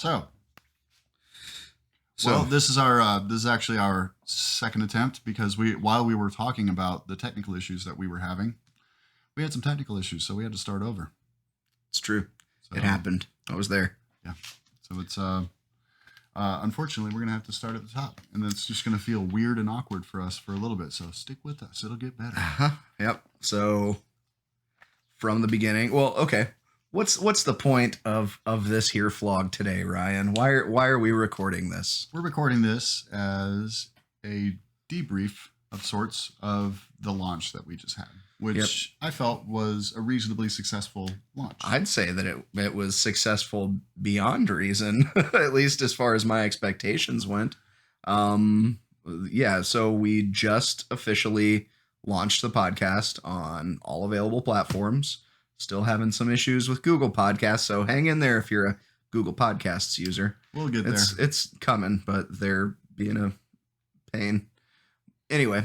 So well, this is actually our second attempt because while we were talking about the technical issues that we were having, we had some technical issues, so we had to start over. It's true. So, it happened. I was there. Yeah. So it's unfortunately we're gonna have to start at the top, and it's just gonna feel weird and awkward for us for a little bit. So stick with us; it'll get better. Yep. So from the beginning. Well, okay. What's the point of this here Flog today, Ryan? Why are we recording this? We're recording this as a debrief of sorts of the launch that we just had, which I felt was a reasonably successful launch. I'd say that it was successful beyond reason, at least as far as my expectations went. So we just officially launched the podcast on all available platforms. Still having some issues with Google Podcasts, so hang in there if you're a Google Podcasts user. We'll get there. It's coming, but they're being a pain. Anyway,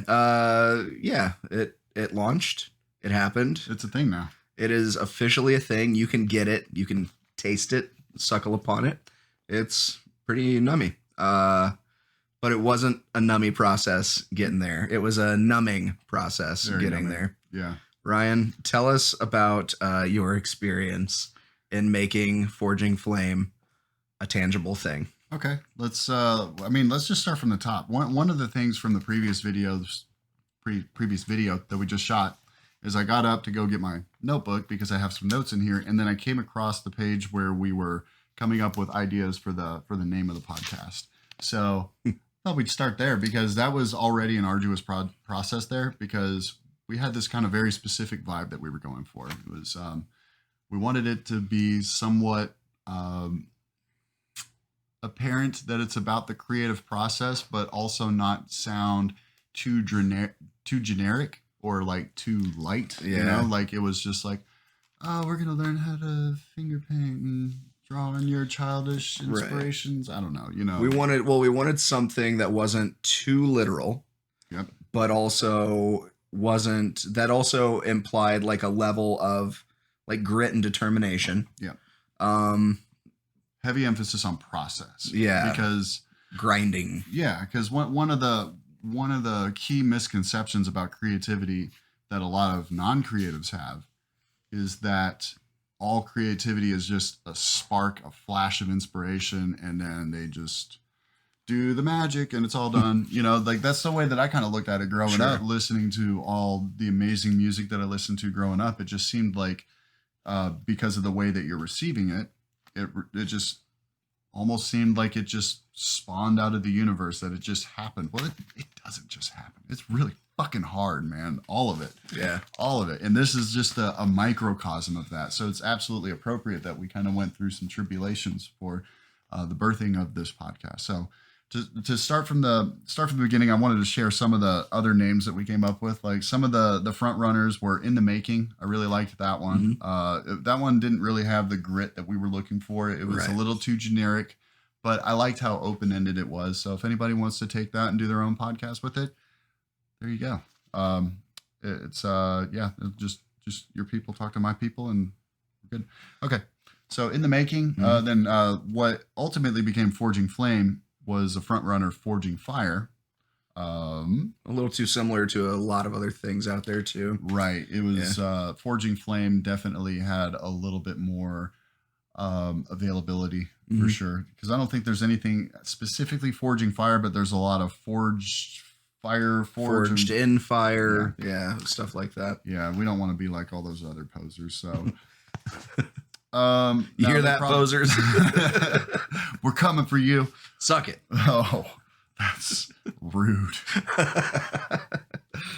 it launched. It happened. It's a thing now. It is officially a thing. You can get it. You can taste it, suckle upon it. It's pretty nummy. But it wasn't a nummy process getting there. It was a numbing process getting there. Yeah. Ryan, tell us about your experience in making Forging Flame a tangible thing. Okay, let's just start from the top. One of the things from the previous video that we just shot is I got up to go get my notebook because I have some notes in here, and then I came across the page where we were coming up with ideas for the name of the podcast. So I thought we'd start there because that was already an arduous process there because we had this kind of very specific vibe that we were going for. It was we wanted it to be somewhat apparent that it's about the creative process, but also not sound too generic or like too light. Yeah. You know, like it was just like, oh, we're gonna learn how to finger paint and draw on your childish inspirations. Right. I don't know. You know, we wanted something that wasn't too literal. Yep. But also also implied like a level of like grit and determination. Yeah. Heavy emphasis on process. Yeah. Because grinding. Yeah, because one of the key misconceptions about creativity that a lot of non-creatives have is that all creativity is just a spark, a flash of inspiration, and then they just do the magic and it's all done. You know, like that's the way that I kind of looked at it growing up, listening to all the amazing music that I listened to growing up. It just seemed like because of the way that you're receiving it, it just almost seemed like it just spawned out of the universe, that it just happened. Well, it doesn't just happen. It's really fucking hard, man. All of it. Yeah. All of it. And this is just a microcosm of that. So it's absolutely appropriate that we kind of went through some tribulations for the birthing of this podcast. So to start from the beginning, I wanted to share some of the other names that we came up with. Like some of the front runners were In the Making. I really liked that one. Mm-hmm. That one didn't really have the grit that we were looking for. It was a little too generic, but I liked how open-ended it was. So if anybody wants to take that and do their own podcast with it, there you go. It's just your people talk to my people and we're good. Okay. So In the Making, then what ultimately became Forging Flame was a front runner, Forging Fire. A little too similar to a lot of other things out there too. Right. It was Forging Flame definitely had a little bit more availability for sure. Because I don't think there's anything specifically Forging Fire, but there's a lot of Forged in Fire. Yeah, stuff like that. Yeah, we don't want to be like all those other posers. So you hear that, posers? We're coming for you. Suck it. Oh, that's rude.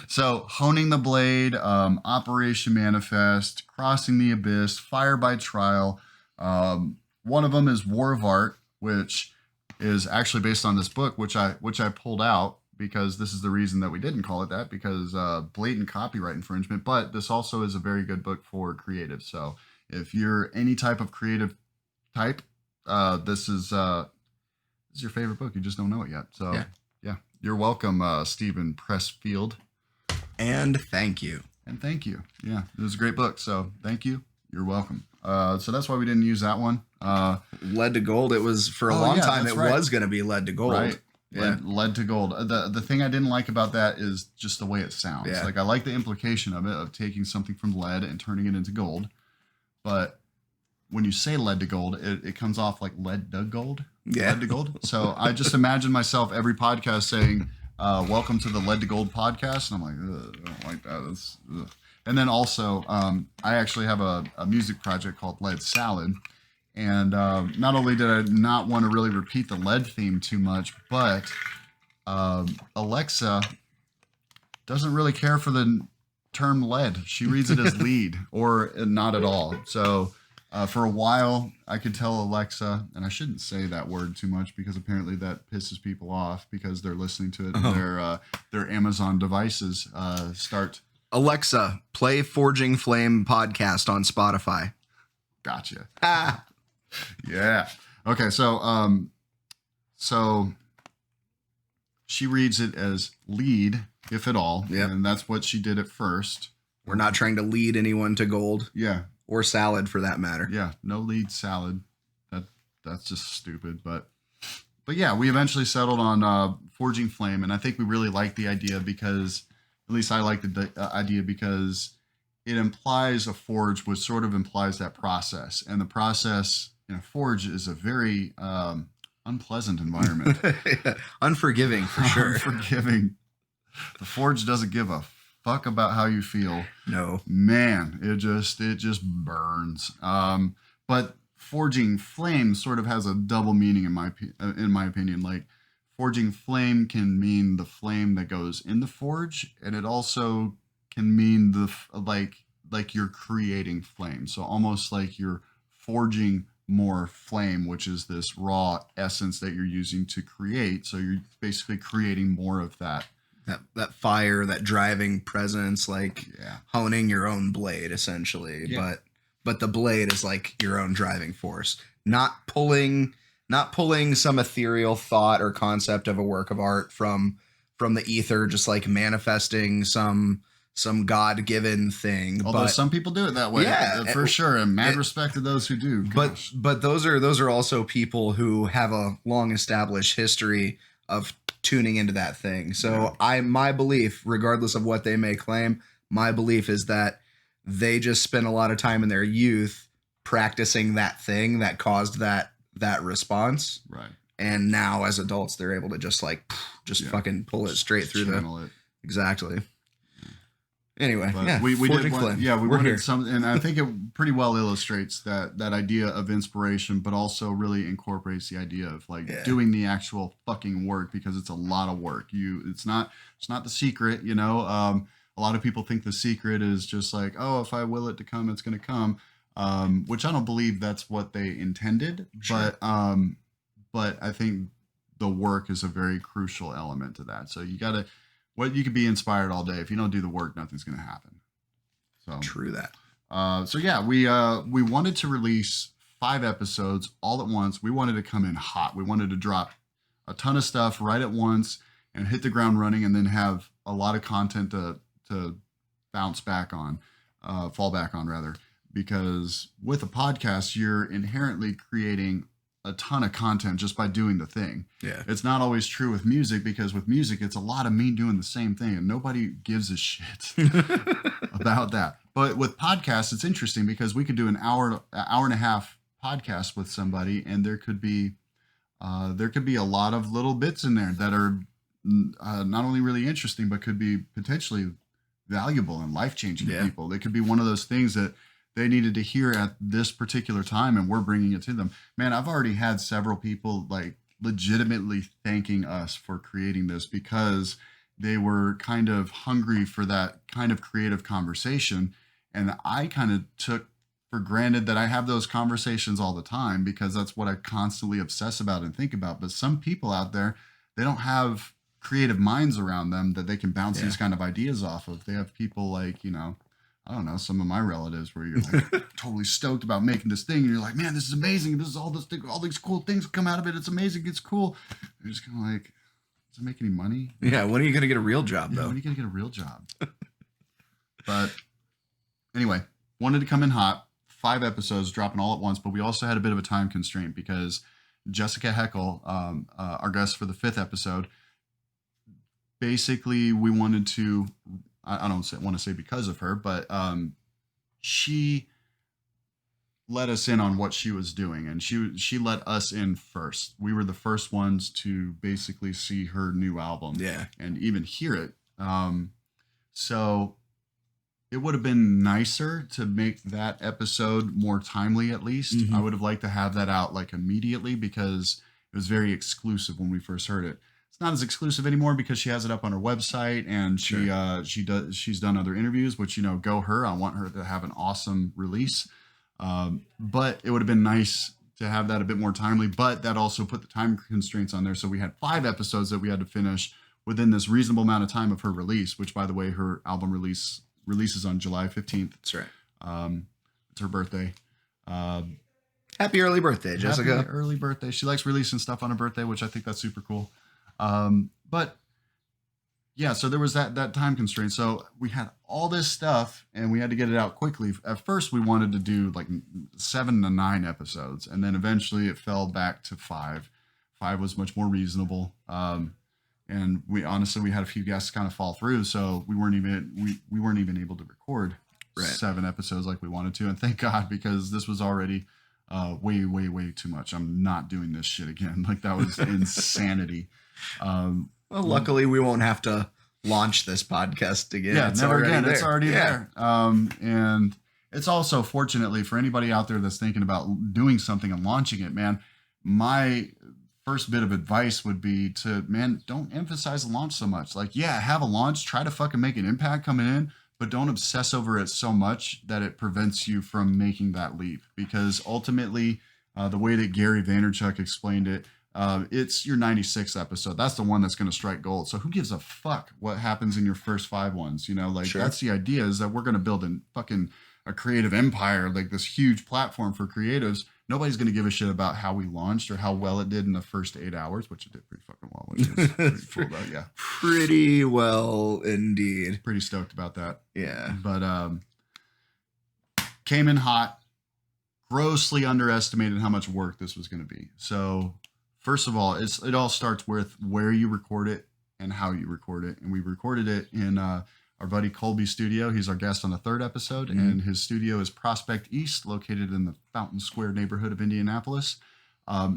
So Honing the Blade, Operation Manifest, Crossing the Abyss, Fire by Trial. One of them is War of Art, which is actually based on this book, which I pulled out because this is the reason that we didn't call it that, because blatant copyright infringement. But this also is a very good book for creatives. So if you're any type of creative type, this is your favorite book. You just don't know it yet. So yeah. You're welcome, Stephen Pressfield. And thank you. Yeah, it was a great book. So thank you. You're welcome. So that's why we didn't use that one. Lead to gold. It was for a long time. It was going to be lead to gold. Right. Yeah. Lead to gold. The thing I didn't like about that is just the way it sounds. Yeah. Like I like the implication of it, of taking something from lead and turning it into gold. But when you say lead to gold, it comes off like lead to gold. Yeah. Lead to gold. So I just imagine myself every podcast saying, welcome to the Lead to Gold podcast. And I'm like, ugh, I don't like that. That's, ugh. And then also, I actually have a music project called Lead Salad. And not only did I not want to really repeat the lead theme too much, but Alexa doesn't really care for the term lead. She reads it as lead or not at all. So for a while, I could tell Alexa, and I shouldn't say that word too much because apparently that pisses people off because they're listening to it and their Amazon devices start. Alexa, play Forging Flame podcast on Spotify. Gotcha. Yeah. Okay. So she reads it as lead, if at all. Yep. And that's what she did at first. We're not trying to lead anyone to gold. Yeah. Or salad for that matter. Yeah. No lead salad. That's just stupid. But yeah, we eventually settled on Forging Flame. And I think we really like the idea because, at least I like the idea because it implies a forge, which sort of implies that process. And the process in a forge is a very unpleasant environment. Unforgiving, for sure. Unforgiving. The forge doesn't give a fuck about how you feel. No. Man, it just burns. But Forging Flame sort of has a double meaning in my opinion. Like, Forging Flame can mean the flame that goes in the forge, and it also can mean like you're creating flame. So almost like you're forging more flame, which is this raw essence that you're using to create. So you're basically creating more of that fire, that driving presence, like honing your own blade essentially. Yeah. But the blade is like your own driving force, not pulling some ethereal thought or concept of a work of art from the ether, just like manifesting some God-given thing. Although but some people do it that way, for sure, and mad respect to those who do. Gosh. But those are also people who have a long established history of tuning into that thing. So my belief, regardless of what they may claim, my belief is that they just spent a lot of time in their youth practicing that thing that caused that response. Right. And now as adults, they're able to just fucking pull it straight through it. Exactly. Anyway, but we did we wanted here. some, and I think it pretty well illustrates that idea of inspiration, but also really incorporates the idea of doing the actual fucking work, because it's a lot of work. It's not The Secret, you know. A lot of people think The Secret is just like, oh, if I will it to come, it's going to come, which I don't believe that's what they intended. Sure. But I think the work is a very crucial element to that. So you could be inspired all day. If you don't do the work, nothing's going to happen. So true that. So yeah, we wanted to release 5 episodes all at once. We wanted to come in hot. We wanted to drop a ton of stuff right at once and hit the ground running, and then have a lot of content to bounce back on, fall back on rather. Because with a podcast, you're inherently creating a ton of content just by doing the thing. Yeah. It's not always true with music, because with music, it's a lot of me doing the same thing and nobody gives a shit about that. But with podcasts, it's interesting because we could do an hour and a half podcast with somebody, and there could be a lot of little bits in there that are not only really interesting, but could be potentially valuable and life-changing to people. It could be one of those things that they needed to hear at this particular time, and we're bringing it to them. Man, I've already had several people like legitimately thanking us for creating this, because they were kind of hungry for that kind of creative conversation. And I kind of took for granted that I have those conversations all the time, because that's what I constantly obsess about and think about. But some people out there, they don't have creative minds around them that they can bounce these kind of ideas off of. They have people like, you know, I don't know, some of my relatives where you're like totally stoked about making this thing, and you're like, man, this is amazing. This is all these cool things come out of it. It's amazing. It's cool. You're just kind of like, does it make any money? Yeah. When are you going to get a real job though? When are you going to get a real job? But anyway, wanted to come in hot. 5 episodes dropping all at once, but we also had a bit of a time constraint because Jessica Heckel, our guest for the 5th episode, basically we wanted to, I don't want to say because of her, but she let us in on what she was doing, and she let us in first. We were the first ones to basically see her new album, and even hear it. So it would have been nicer to make that episode more timely, at least. Mm-hmm. I would have liked to have that out like immediately because it was very exclusive when we first heard it. It's not as exclusive anymore because she has it up on her website, and she's done other interviews, which, you know, go her. I want her to have an awesome release. But it would have been nice to have that a bit more timely, but that also put the time constraints on there. So we had 5 episodes that we had to finish within this reasonable amount of time of her release, which, by the way, her album releases on July 15th. That's right. It's her birthday. Happy early birthday, Jessica. Happy early birthday. She likes releasing stuff on her birthday, which I think that's super cool. But yeah, so there was that time constraint. So we had all this stuff and we had to get it out quickly. At first we wanted to do like 7 to 9 episodes, and then eventually it fell back to 5. 5 was much more reasonable. And we had a few guests kind of fall through, so we weren't even able to record 7 episodes like we wanted to. And thank God, because this was already way too much. I'm not doing this shit again. Like, that was insanity. Well, luckily we won't have to launch this podcast again. Yeah, it's never again. there. It's already there. And it's also, fortunately, for anybody out there that's thinking about doing something and launching it, man, my first bit of advice would be to, man, don't emphasize the launch so much. Like, yeah, have a launch, try to fucking make an impact coming in, but don't obsess over it so much that it prevents you from making that leap. Because ultimately, the way that Gary Vaynerchuk explained it, it's your 96th episode. That's the one that's going to strike gold. So who gives a fuck what happens in your first 5 ones? You know, like, that's the idea, is that we're going to build a creative empire, like this huge platform for creatives. Nobody's going to give a shit about how we launched or how well it did in the first 8 hours, which it did pretty fucking well. Which is pretty cool about, yeah. Pretty well indeed. Pretty stoked about that. Yeah. But came in hot, grossly underestimated how much work this was going to be. So first of all, it all starts with where you record it and how you record it. And we recorded it in our buddy Colby's studio. He's our guest on the 3rd episode, and his studio is Prospect East, located in the Fountain Square neighborhood of Indianapolis.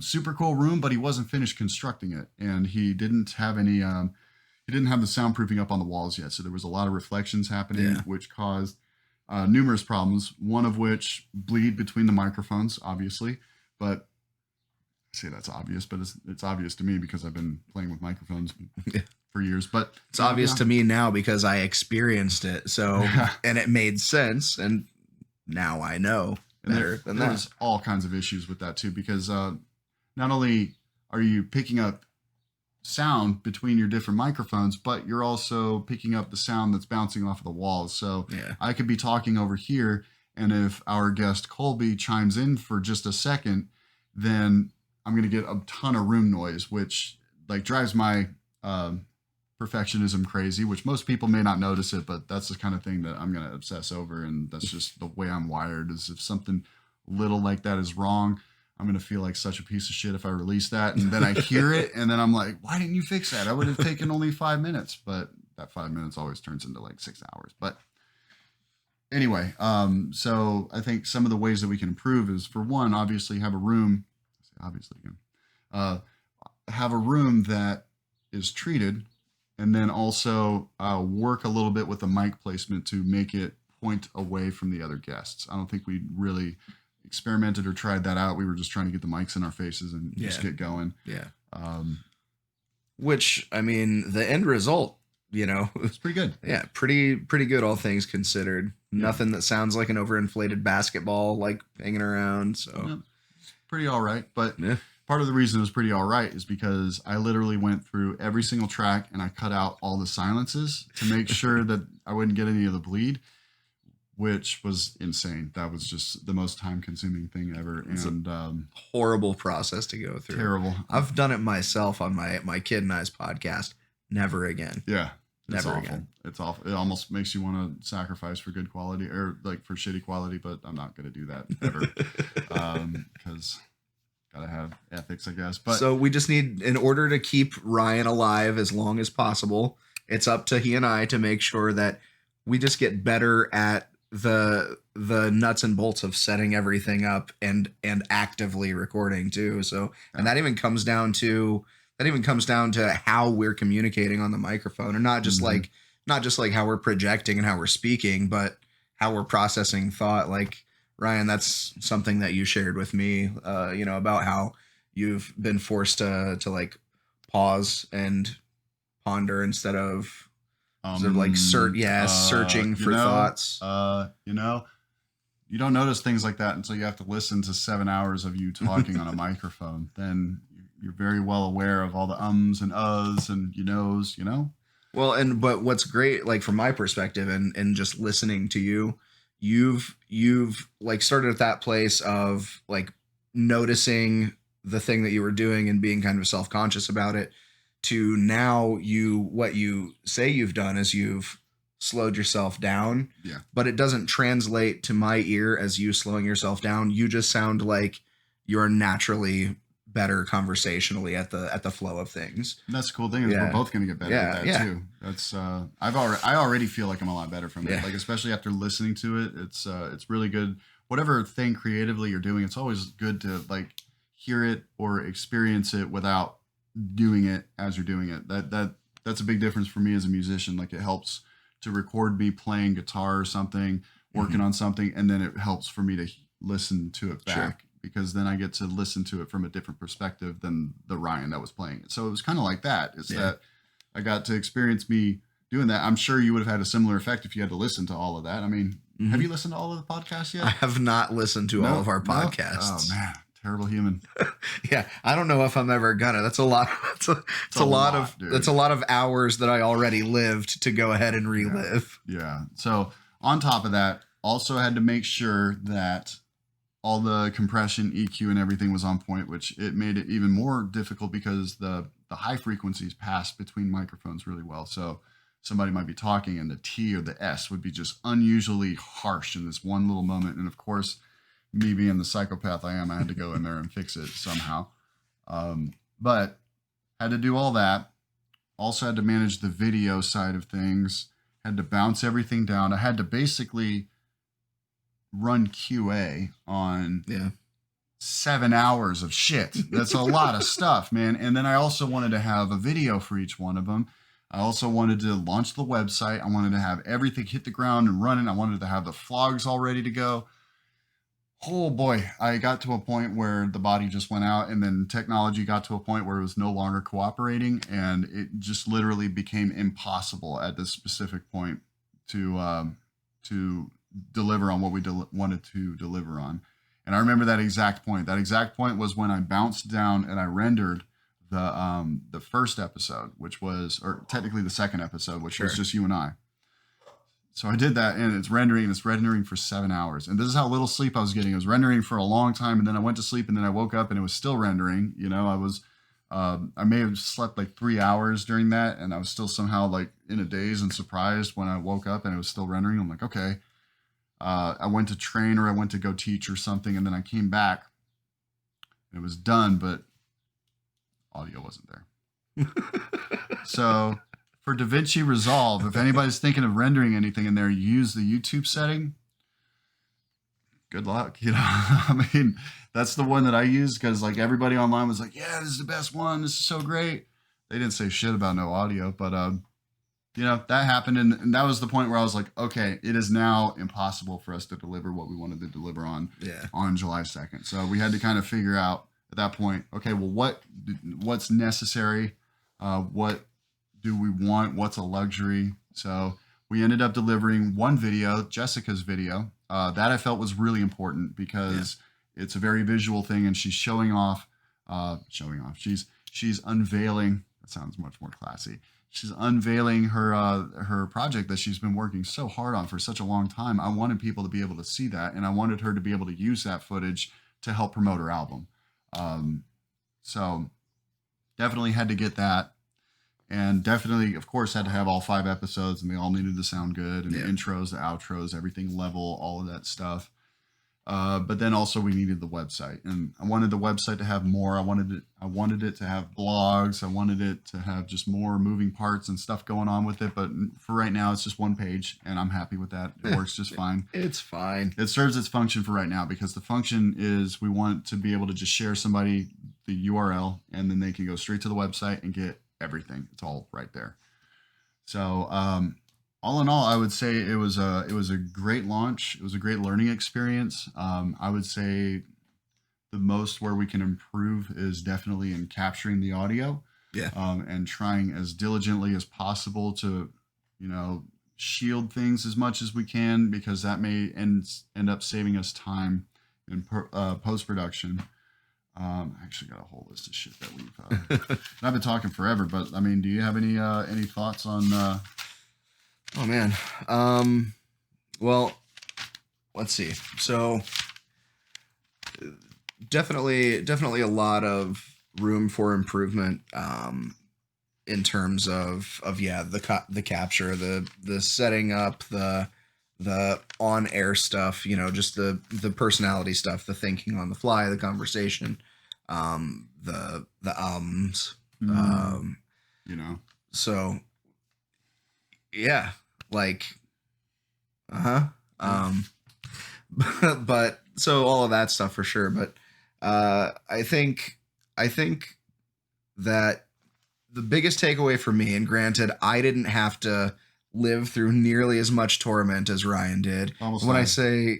Super cool room, but he wasn't finished constructing it, and he didn't have any. He didn't have the soundproofing up on the walls yet, so there was a lot of reflections happening, which caused numerous problems. One of which bleed between the microphones, obviously, but I say that's obvious, but it's obvious to me because I've been playing with microphones for years. But it's obvious to me now because I experienced it. So and it made sense, and now I know better than that. There's all kinds of issues with that too, because not only are you picking up sound between your different microphones, but you're also picking up the sound that's bouncing off of the walls. So I could be talking over here, and if our guest Colby chimes in for just a second, then I'm going to get a ton of room noise, which like drives my perfectionism crazy, which most people may not notice it, but that's the kind of thing that I'm going to obsess over. And that's just the way I'm wired, is if something little like that is wrong, I'm going to feel like such a piece of shit if I release that. And then I hear it, and then I'm like, why didn't you fix that? I would have taken only 5 minutes, but that 5 minutes always turns into like 6 hours. But anyway, so I think some of the ways that we can improve is, for one, obviously have a room, have a room that is treated, and then also work a little bit with the mic placement to make it point away from the other guests. I don't think we really experimented or tried that out. We were just trying to get the mics in our faces and just get going. Yeah. Which, I mean, the end result, you know, it's pretty good. Yeah, pretty good, all things considered. Nothing that sounds like an overinflated basketball like hanging around. So it's pretty all right. But part of the reason it was pretty all right is because I literally went through every single track and I cut out all the silences to make sure that I wouldn't get any of the bleed, which was insane. That was just the most time-consuming thing ever. It's and a horrible process to go through. Terrible. I've done it myself on my Kid and I's podcast. Never again. Yeah. It's Never awful. again. It's awful. It almost makes you want to sacrifice for good quality or like for shitty quality, but I'm not going to do that ever. Because gotta have ethics, I guess. But So we just need, in order to keep Ryan alive as long as possible, it's up to he and I to make sure that we just get better at the nuts and bolts of setting everything up and actively recording too. So, and that even comes down to how we're communicating on the microphone, and not just Mhm. like how we're projecting and how we're speaking, but how we're processing thought. Like, Ryan, that's something that you shared with me, about how you've been forced to like pause and ponder instead of sort of like searching you for know, thoughts. you know, you don't notice things like that until you have to listen to 7 hours of you talking on a microphone. Then you're very well aware of all the ums and uhs and you knows, you know? Well, but what's great, like from my perspective, and just listening to you, you've like started at that place of like noticing the thing that you were doing and being kind of self conscious about it, to now what you say you've done is you've slowed yourself down, Yeah. but it doesn't translate to my ear as you slowing yourself down. You just sound like you're naturally better conversationally at the flow of things. And that's the cool thing is we're Yeah. both going to get better Yeah, at that yeah. too. That's I already feel like I'm a lot better from it. Yeah. Like especially after listening to it, it's really good. Whatever thing creatively you're doing, it's always good to like hear it or experience it without doing it as you're doing it. That's a big difference for me as a musician. Like it helps to record me playing guitar or something, working on something, and then it helps for me to listen to it back. Sure. Because then I get to listen to it from a different perspective than the Ryan that was playing it. So it was kind of like that. It's that I got to experience me doing that. I'm sure you would have had a similar effect if you had to listen to all of that. I mean, have you listened to all of the podcasts yet? I have not listened to all of our podcasts. Oh man, terrible human. Yeah, I don't know if I'm ever gonna. That's a lot. It's a lot of dude. that's a lot of hours that I already lived to go ahead and relive. Yeah. So on top of that, also had to make sure that all the compression, EQ, and everything was on point, which it made it even more difficult because the high frequencies pass between microphones really well. So somebody might be talking and the T or the S would be just unusually harsh in this one little moment. And of course, me being the psychopath I am, I had to go in there and fix it somehow. But had to do all that. Also had to manage the video side of things. Had to bounce everything down. I had to basically run QA on 7 hours of shit. That's a lot of stuff, man. And then I also wanted to have a video for each one of them. I also wanted to launch the website. I wanted to have everything hit the ground and running. I wanted to have the flogs all ready to go. Oh boy, I got to a point where the body just went out, and then technology got to a point where it was no longer cooperating, and it just literally became impossible at this specific point to deliver on what we wanted to deliver on. And I remember that exact point. That exact point was when I bounced down and I rendered the first episode, which was, or technically the second episode, which was just you and I. So I did that, and it's rendering for 7 hours. And this is how little sleep I was getting. It was rendering for a long time, and then I went to sleep, and then I woke up, and it was still rendering. You know, I may have slept like 3 hours during that, and I was still somehow like in a daze and surprised when I woke up and it was still rendering. I'm like, okay. I went to train or I went to go teach or something, and then I came back. It was done, but audio wasn't there. So for DaVinci Resolve, if anybody's thinking of rendering anything in there, use the YouTube setting. Good luck. You know, I mean, that's the one that I used because like everybody online was like, yeah, this is the best one. This is so great. They didn't say shit about no audio, but you know, that happened. And that was the point where I was like, okay, it is now impossible for us to deliver what we wanted to deliver on July 2nd. So we had to kind of figure out at that point, okay, well, what's necessary? What do we want? What's a luxury? So we ended up delivering one video, Jessica's video, that I felt was really important because it's a very visual thing, and she's showing off. She's unveiling. That sounds much more classy. She's unveiling her project that she's been working so hard on for such a long time. I wanted people to be able to see that, and I wanted her to be able to use that footage to help promote her album. So definitely had to get that. and definitely, of course, had to have all 5 episodes, and they all needed to sound good, and Yeah. the intros, the outros, everything level, all of that stuff. But then also we needed the website, and I wanted the website to have more. I wanted it to have blogs. I wanted it to have just more moving parts and stuff going on with it. But for right now, it's just one page, and I'm happy with that. It works just fine. It's fine. It serves its function for right now, because the function is we want to be able to just share somebody the URL, and then they can go straight to the website and get everything. It's all right there. So, all in all, I would say it was a great launch. It was a great learning experience. I would say the most where we can improve is definitely in capturing the audio, Yeah. and trying as diligently as possible to, shield things as much as we can, because that may end up saving us time in post production. I actually got a whole list of shit that I've been talking forever, but I mean, do you have any thoughts on? Oh man. Well, let's see. So definitely a lot of room for improvement. In terms of the capture, the setting up, the on air stuff, just the personality stuff, the thinking on the fly, the conversation, the so yeah, like but so all of that stuff for sure. But I think that the biggest takeaway for me, and granted, I didn't have to live through nearly as much torment as Ryan did. Almost when died. I say,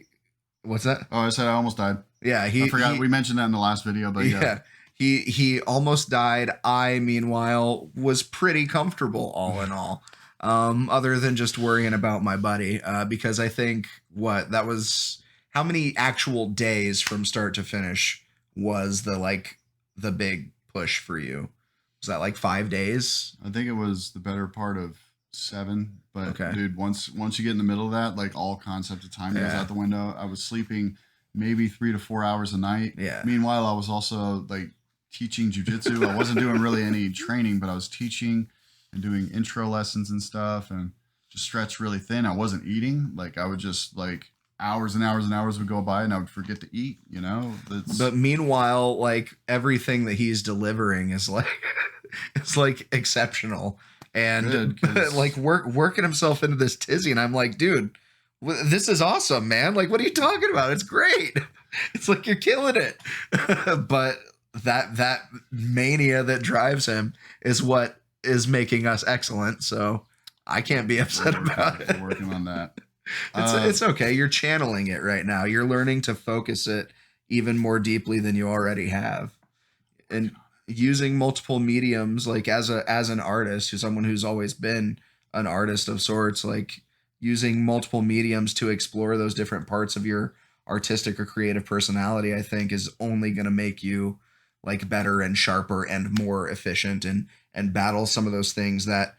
what's that? Oh, I said I almost died. Yeah, I forgot we mentioned that in the last video, but yeah. He almost died. I, meanwhile, was pretty comfortable all in all. Other than just worrying about my buddy, because I think that was how many actual days from start to finish was the big push for you? Was that like 5 days? I think it was the better part of 7. But Okay. Dude, once you get in the middle of that, like all concept of time goes out the window. I was sleeping maybe 3 to 4 hours a night. Yeah. Meanwhile, I was also like teaching jujitsu. I wasn't doing really any training, but I was teaching and doing intro lessons and stuff, and just stretched really thin. I wasn't eating. Like I would just like hours and hours and hours would go by, and I would forget to eat. But meanwhile, like everything that he's delivering is like it's like exceptional, and like working himself into this tizzy, and I'm like, dude, this is awesome, man. Like, what are you talking about? It's great. It's like you're killing it. But that mania that drives him is what is making us excellent. So I can't be upset about it. We're working on that. It's okay. You're channeling it right now. You're learning to focus it even more deeply than you already have, and using multiple mediums. Like as an artist, who's someone who's always been an artist of sorts, like using multiple mediums to explore those different parts of your artistic or creative personality, I think is only going to make you like better and sharper and more efficient, and battle some of those things that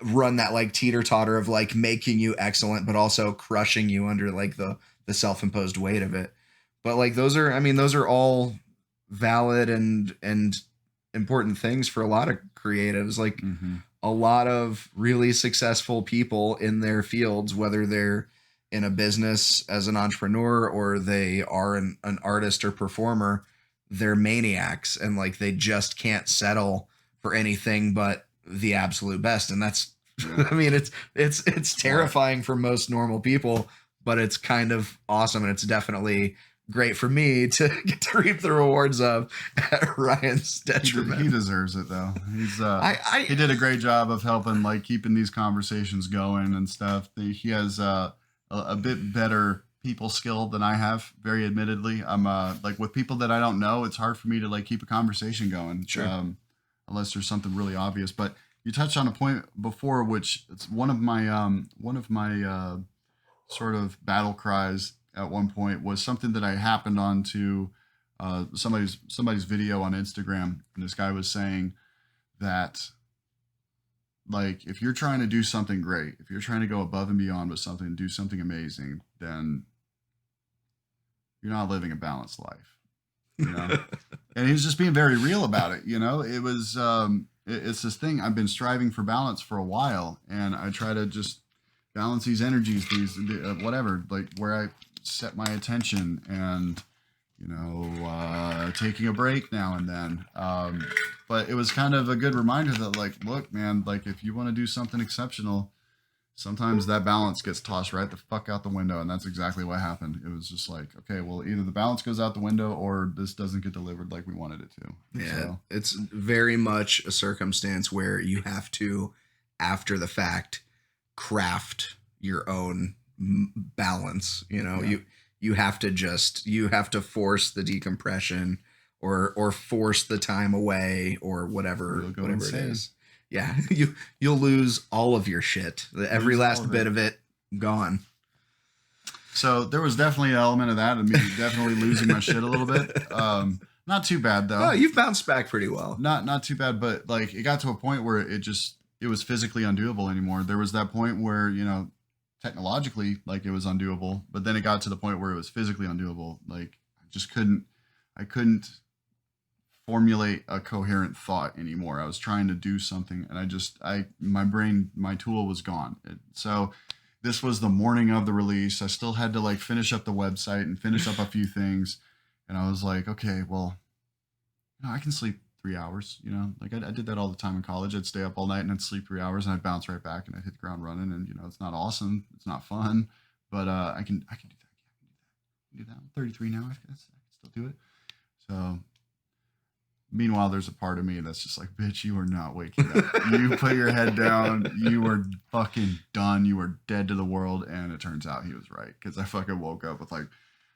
run that like teeter-totter of like making you excellent but also crushing you under like the self-imposed weight of it. But like those are all valid and important things for a lot of creatives. Like a lot of really successful people in their fields, whether they're in a business as an entrepreneur or they are an artist or performer, they're maniacs, and like they just can't settle for anything but the absolute best. And that's I mean, it's terrifying for most normal people, but it's kind of awesome, and it's definitely great for me to get to reap the rewards of at Ryan's detriment. He deserves it though. He's he did a great job of helping like keeping these conversations going and stuff. He has a bit better people skill than I have, very admittedly. I'm like with people that I don't know, it's hard for me to like keep a conversation going. Sure. Unless there's something really obvious. But you touched on a point before, which it's one of my sort of battle cries at one point was something that I happened on to somebody's video on Instagram, and this guy was saying that like if you're trying to do something great, if you're trying to go above and beyond with something, do something amazing, then you're not living a balanced life. And he was just being very real about it. It was it's this thing. I've been striving for balance for a while, and I try to just balance these energies, these whatever, like where I set my attention, and taking a break now and then. But it was kind of a good reminder that, like, look, man, like if you want to do something exceptional, sometimes that balance gets tossed right the fuck out the window, and that's exactly what happened. It was just like, okay, well, either the balance goes out the window or this doesn't get delivered like we wanted it to. Yeah, So, it's very much a circumstance where you have to, after the fact, craft your own balance. You have to force the decompression or force the time away or whatever it is. Yeah, you'll lose all of your shit. Every last bit of it gone. So there was definitely an element of that, and me definitely losing my shit a little bit. Not too bad though. Oh, you've bounced back pretty well. Not too bad, but like it got to a point where it was physically undoable anymore. There was that point where, technologically, like it was undoable, but then it got to the point where it was physically undoable. Like I couldn't formulate a coherent thought anymore. I was trying to do something, and my tool was gone. So this was the morning of the release. I still had to like finish up the website and finish up a few things. And I was like, okay, well, I can sleep 3 hours, like I did that all the time in college. I'd stay up all night and I'd sleep 3 hours and I'd bounce right back and I'd hit the ground running. And, it's not awesome. It's not fun, but I can do that. I can do that. I'm 33 now. I can still do it. So meanwhile, there's a part of me that's just like, bitch, you are not waking up. You put your head down. You were fucking done. You were dead to the world. And it turns out he was right, because I fucking woke up with like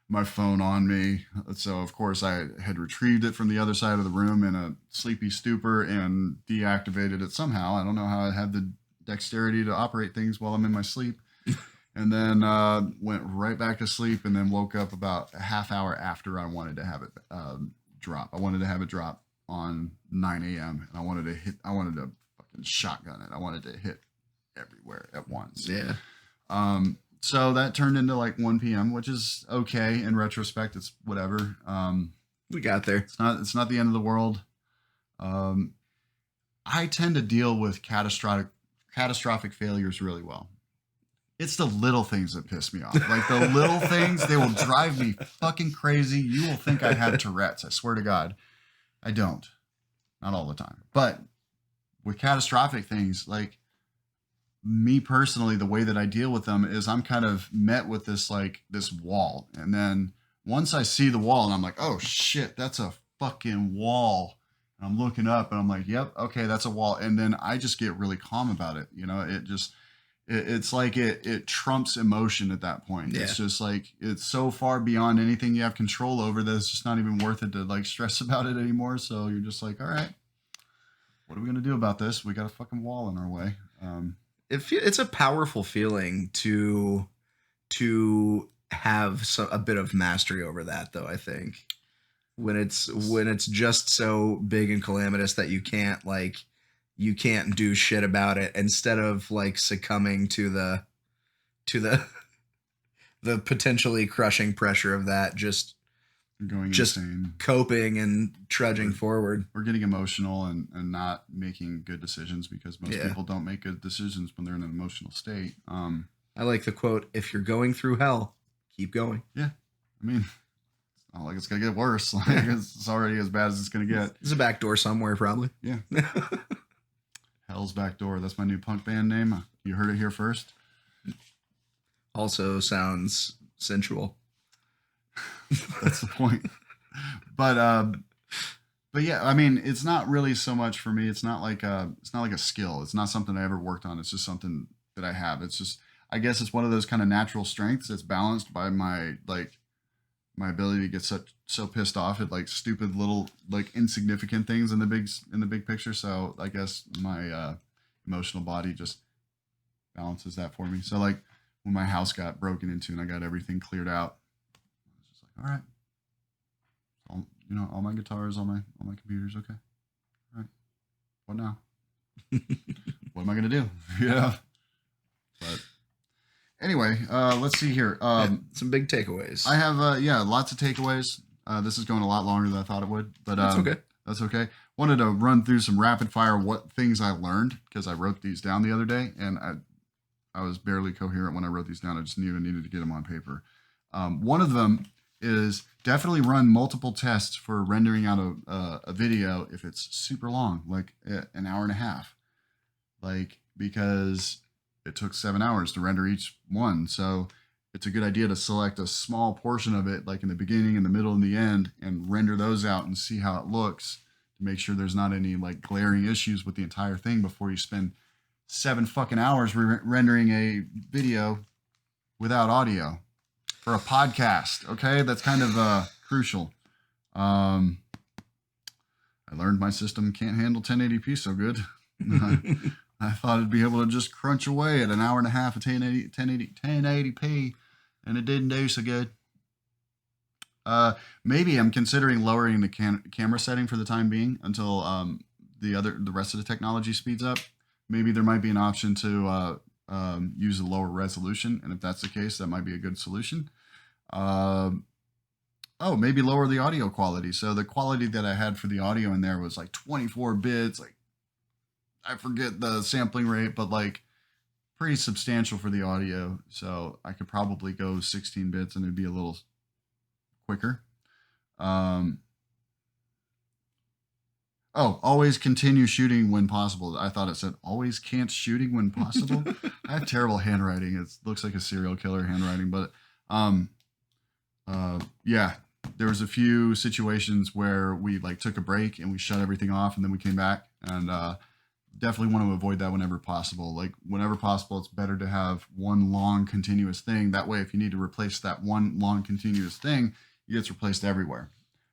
my phone on me. So of course I had retrieved it from the other side of the room in a sleepy stupor and deactivated it somehow. I don't know how I had the dexterity to operate things while I'm in my sleep. And then went right back to sleep, and then woke up about a half hour after I wanted to have it drop. I wanted to have it drop on 9 a.m. and I wanted to fucking shotgun it. I wanted to hit everywhere at once. Yeah. So that turned into like 1 p.m., which is okay. In retrospect, it's whatever. We got there. It's not the end of the world. I tend to deal with catastrophic failures really well. It's the little things that piss me off. Like the little things, they will drive me fucking crazy. You will think I have Tourette's. I swear to God. I don't. Not all the time. But with catastrophic things, like me personally, the way that I deal with them is I'm kind of met with this wall. And then once I see the wall and I'm like, oh shit, that's a fucking wall. And I'm looking up and I'm like, yep, okay, that's a wall. And then I just get really calm about it. It's like it trumps emotion at that point. Yeah. It's just like, it's so far beyond anything you have control over that it's just not even worth it to like stress about it anymore. So you're just like, all right, what are we going to do about this? We got a fucking wall in our way. It's a powerful feeling to have a bit of mastery over that, though. I think when it's just so big and calamitous that you can't do shit about it, instead of like succumbing to the potentially crushing pressure of that, just insane, coping and trudging forward. We're getting emotional and not making good decisions, because most people don't make good decisions when they're in an emotional state. I like the quote, if you're going through hell, keep going. Yeah. I mean, it's not like it's going to get worse. Like it's already as bad as it's going to get. There's a back door somewhere, probably. Yeah. Hell's Back Door. That's my new punk band name. You heard it here first. Also sounds sensual. That's the point. But yeah, I mean, it's not really so much for me. It's not like a skill. It's not something I ever worked on. It's just something that I have. It's just, I guess it's one of those kind of natural strengths that's balanced by my ability to get so pissed off at like stupid little like insignificant things in the big picture. So I guess my emotional body just balances that for me. So like when my house got broken into and I got everything cleared out, I was just like, all right, all my guitars, all my computers, okay, all right, what now? What am I gonna do? Yeah. But anyway, let's see here. Some big takeaways. I have, lots of takeaways. This is going a lot longer than I thought it would, but that's okay. That's okay. wanted to run through some rapid fire what things I learned because I wrote these down the other day, and I was barely coherent when I wrote these down. I just needed to get them on paper. One of them is definitely run multiple tests for rendering out a video if it's super long, like an hour and a half, like because it took 7 hours to render each one. So it's a good idea to select a small portion of it, like in the beginning, in the middle, and the end, and render those out and see how it looks to make sure there's not any like glaring issues with the entire thing before you spend 7 fucking hours rendering a video without audio for a podcast. Okay, that's kind of crucial. I learned my system can't handle 1080p so good. I thought it'd be able to just crunch away at an hour and a half of 1080p, and it didn't do so good. Maybe I'm considering lowering the camera setting for the time being until the rest of the technology speeds up. Maybe there might be an option to use a lower resolution, and if that's the case, that might be a good solution. Maybe lower the audio quality. So the quality that I had for the audio in there was like 24 bits, like I forget the sampling rate, but like pretty substantial for the audio. So I could probably go 16 bits and it'd be a little quicker. Always continue shooting when possible. I thought it said always can't shooting when possible. I have terrible handwriting. It looks like a serial killer handwriting, but yeah, there was a few situations where we like took a break and we shut everything off and then we came back, and definitely want to avoid that whenever possible. Like whenever possible, it's better to have one long continuous thing. That way, if you need to replace that one long continuous thing, it gets replaced everywhere.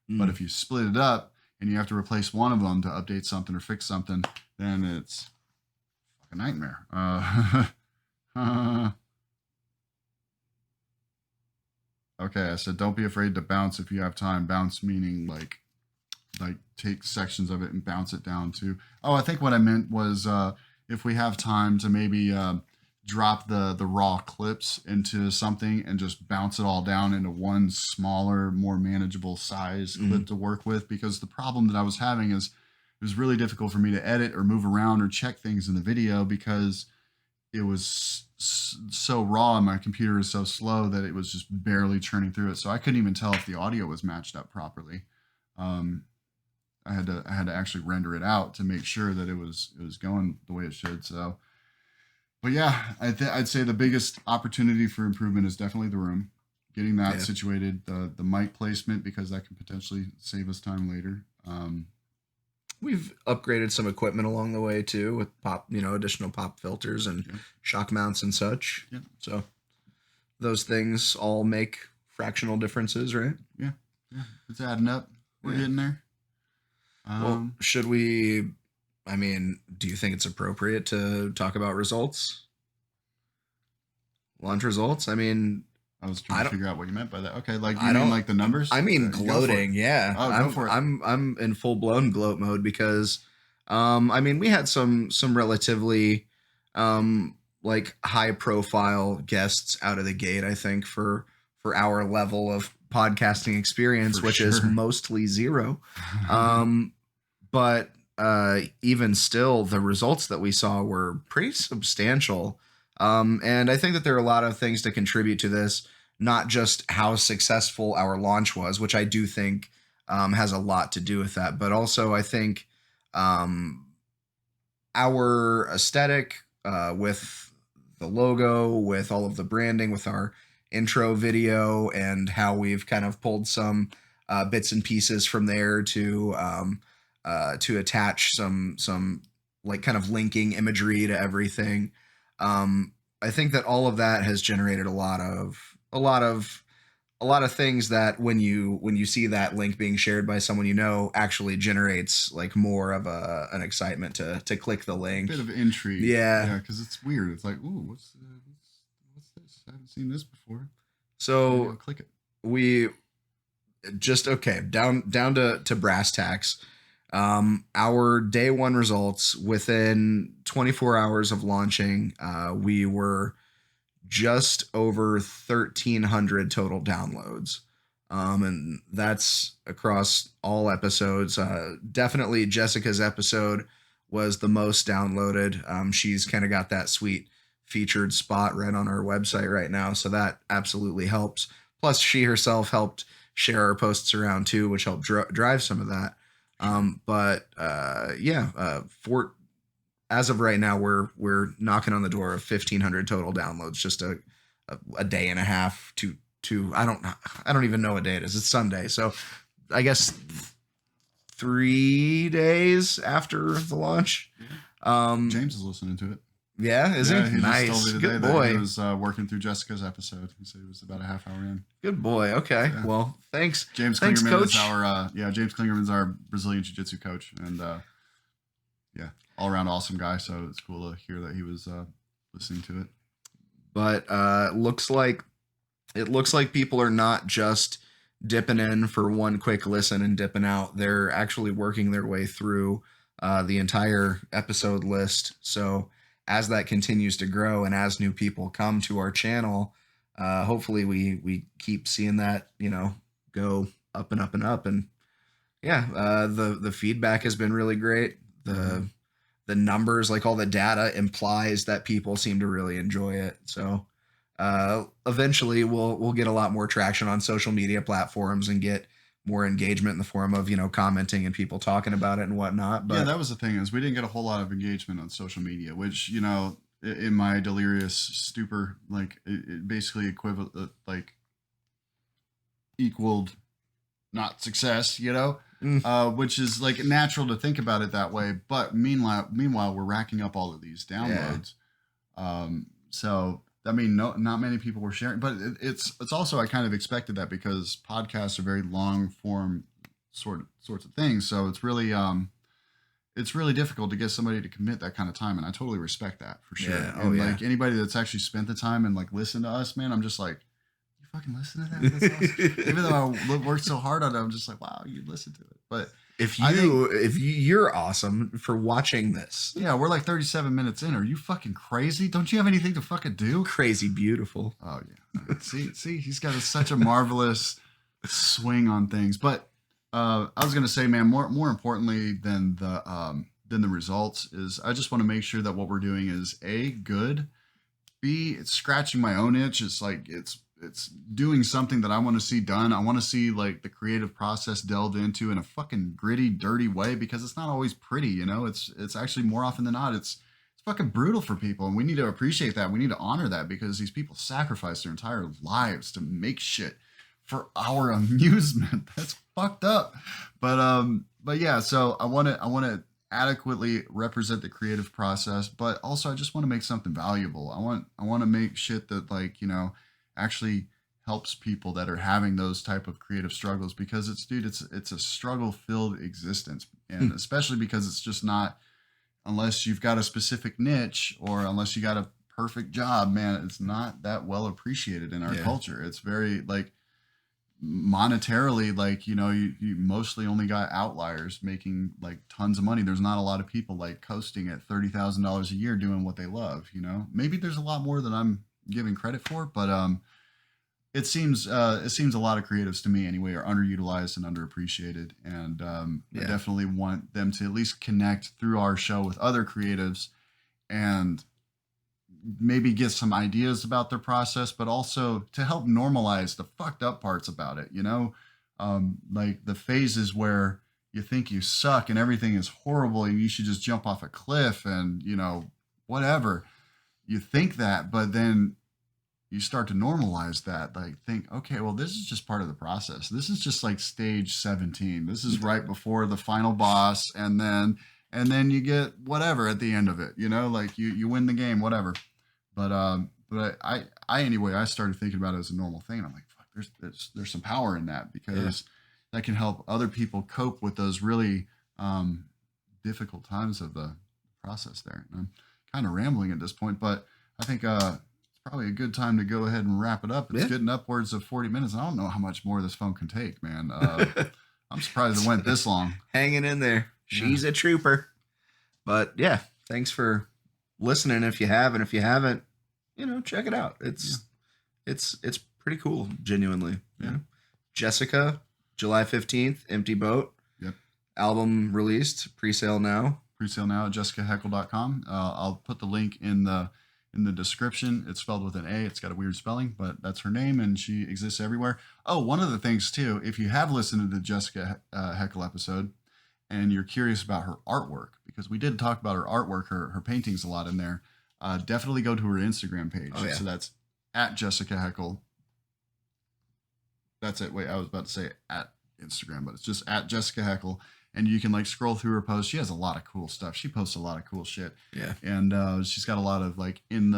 But if you split it up and you have to replace one of them to update something or fix something, then it's a nightmare. Okay, I said don't be afraid to bounce if you have time. Bounce meaning like take sections of it and bounce it down to. Oh, I think what I meant was if we have time to maybe drop the raw clips into something and just bounce it all down into one smaller, more manageable size clip to work with. Because the problem that I was having is it was really difficult for me to edit or move around or check things in the video because it was so raw and my computer is so slow that it was just barely churning through it. So I couldn't even tell if the audio was matched up properly. I had to actually render it out to make sure that it was going the way it should. So, but yeah, I'd say the biggest opportunity for improvement is definitely the room, getting that situated, the mic placement, because that can potentially save us time later. We've upgraded some equipment along the way too, with additional pop filters and shock mounts and such. Yeah. So those things all make fractional differences, right? Yeah. It's adding up. We're getting there. Well, should we? I mean, do you think it's appropriate to talk about results? Launch results? I mean, I was trying to figure out what you meant by that. Okay, like I don't like the numbers. I mean, gloating. Yeah, go for it. I'm in full blown gloat mode because, I mean, we had some relatively, like high profile guests out of the gate. I think for our level of podcasting experience, which is mostly zero. But even still, the results that we saw were pretty substantial. And I think that there are a lot of things to contribute to this, not just how successful our launch was, which I do think has a lot to do with that, but also I think our aesthetic with the logo, with all of the branding, with our intro video, and how we've kind of pulled some bits and pieces from there to attach some like kind of linking imagery to everything. I think that all of that has generated a lot of things that when you see that link being shared by someone actually generates like more of an excitement to click the link. A bit of intrigue. Yeah, because it's weird. It's like, ooh, what's this? I haven't seen this before. So click it. We just down to brass tacks. Our day one results within 24 hours of launching, we were just over 1,300 total downloads. And that's across all episodes. Definitely Jessica's episode was the most downloaded. She's kind of got that sweet featured spot right on our website right now, so that absolutely helps. Plus, she herself helped share our posts around too, which helped drive some of that. For as of right now, we're knocking on the door of 1,500 total downloads. Just a day and a half to I don't even know what day it is. It's Sunday, so I guess 3 days after the launch. James is listening to it. Yeah, is he? Nice. Just told me today Good boy. that he was working through Jessica's episode. He said it was about a half hour in. Good boy. Okay. Yeah. Well, thanks. James Thanks, Klingerman Coach. is our James Klingerman's our Brazilian Jiu-Jitsu coach, and all around awesome guy. So it's cool to hear that he was listening to it. But it looks like people are not just dipping in for one quick listen and dipping out. They're actually working their way through the entire episode list. So as that continues to grow and as new people come to our channel, hopefully we keep seeing that, go up and up and up. And the feedback has been really great. The numbers, like all the data, implies that people seem to really enjoy it. So eventually we'll get a lot more traction on social media platforms and get more engagement in the form of, commenting and people talking about it and whatnot. But yeah, that was the thing, is we didn't get a whole lot of engagement on social media, which, in my delirious stupor, like it basically equaled not success, which is like natural to think about it that way. But meanwhile, we're racking up all of these downloads. Yeah. So I mean, not many people were sharing, but it's also, I kind of expected that, because podcasts are very long form sorts of things. So it's really difficult to get somebody to commit that kind of time. And I totally respect that, for sure. Yeah. And like anybody that's actually spent the time and like listened to us, man, I'm just like, you fucking listen to that? That's awesome. Even though I worked so hard on it, I'm just like, wow, you listen to it. But if you're awesome for watching this. Yeah, we're like 37 minutes in. Are you fucking crazy? Don't you have anything to fucking do? Crazy beautiful. Oh yeah. See, he's got such a marvelous swing on things. But I was gonna say, man, more importantly than the results is, I just want to make sure that what we're doing is A, good, B, it's scratching my own itch. It's like it's doing something that I want to see done. I want to see like the creative process delved into in a fucking gritty, dirty way, because it's not always pretty, it's actually, more often than not, it's fucking brutal for people. And we need to appreciate that. We need to honor that, because these people sacrifice their entire lives to make shit for our amusement. That's fucked up. But yeah, so I want to adequately represent the creative process, but also I just want to make something valuable. I want to make shit that, like, actually helps people that are having those type of creative struggles, because it's a struggle filled existence. And especially because it's just not, unless you've got a specific niche or unless you got a perfect job, man, it's not that well appreciated in our culture. It's very like monetarily, like, you mostly only got outliers making like tons of money. There's not a lot of people like coasting at $30,000 a year doing what they love. Maybe there's a lot more than I'm giving credit for, but it seems a lot of creatives, to me anyway, are underutilized and underappreciated. And I definitely want them to at least connect through our show with other creatives and maybe get some ideas about their process, but also to help normalize the fucked up parts about it. Like the phases where you think you suck and everything is horrible and you should just jump off a cliff and whatever. You think that, but then you start to normalize that, like think, okay, well, this is just part of the process. This is just like stage 17. This is right before the final boss. And then you get whatever at the end of it, like you win the game, whatever. But I anyway, I started thinking about it as a normal thing. And I'm like, fuck, there's some power in that, because that can help other people cope with those really difficult times of the process there. And I'm kind of rambling at this point, but I think it's probably a good time to go ahead and wrap it up. It's getting upwards of 40 minutes. And I don't know how much more this phone can take, man. I'm surprised it went this long. Hanging in there. She's a trooper. But yeah, thanks for listening if you have, and if you haven't, check it out. It's pretty cool, genuinely. Jessica, July 15th, Empty Boat. Yep. Album released, pre-sale now. Pre-sale now at jessicaheckle.com. I'll put the link in the description. It's spelled with an A. It's got a weird spelling, but that's her name, and she exists everywhere. Oh, one of the things too, if you have listened to the Jessica Heckle episode and you're curious about her artwork, because we did talk about her artwork, her paintings a lot in there, definitely go to her Instagram page. Oh, yeah. So that's at Jessica Heckle. That's it. Wait, I was about to say at Instagram, but it's just at Jessica Heckle. And you can like scroll through her posts. She has a lot of cool stuff. She posts a lot of cool shit. Yeah. And she's got a lot of like in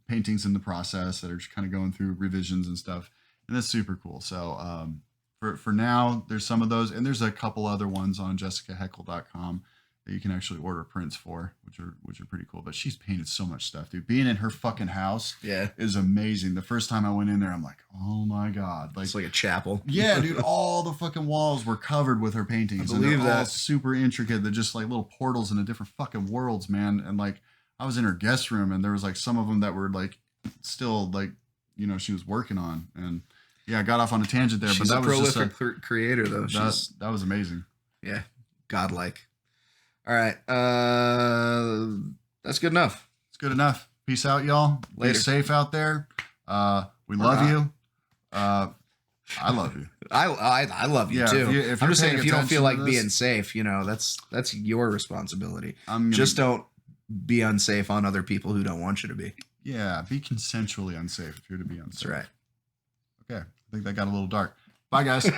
paintings in the process that are just kind of going through revisions and stuff. And that's super cool. So for now, there's some of those, and there's a couple other ones on jessicaheckle.com that you can actually order prints for, which are pretty cool. But she's painted so much stuff, dude. Being in her fucking house is amazing. The first time I went in there, I'm like, oh my God. Like, it's like a chapel. Yeah, dude. All the fucking walls were covered with her paintings. I believe and they're all that. super intricate. They're just like little portals into different fucking worlds, man. And like, I was in her guest room, and there was like some of them that were like still like, you know, she was working on. And yeah, I got off on a tangent there, She's but that a was prolific creator, though. That was amazing. Yeah, godlike. All right, that's good enough. It's good enough. Peace out, y'all. Later. Be safe out there. We love you. I love you. I love you Yeah, too. if I'm you're just saying, paying if you don't feel attention like to this- being safe, you know, that's your responsibility. I'm gonna, Just don't be unsafe on other people who don't want you to be. yeah, be consensually unsafe if you're to be unsafe. That's right. Okay, I think that got a little dark. Bye, guys.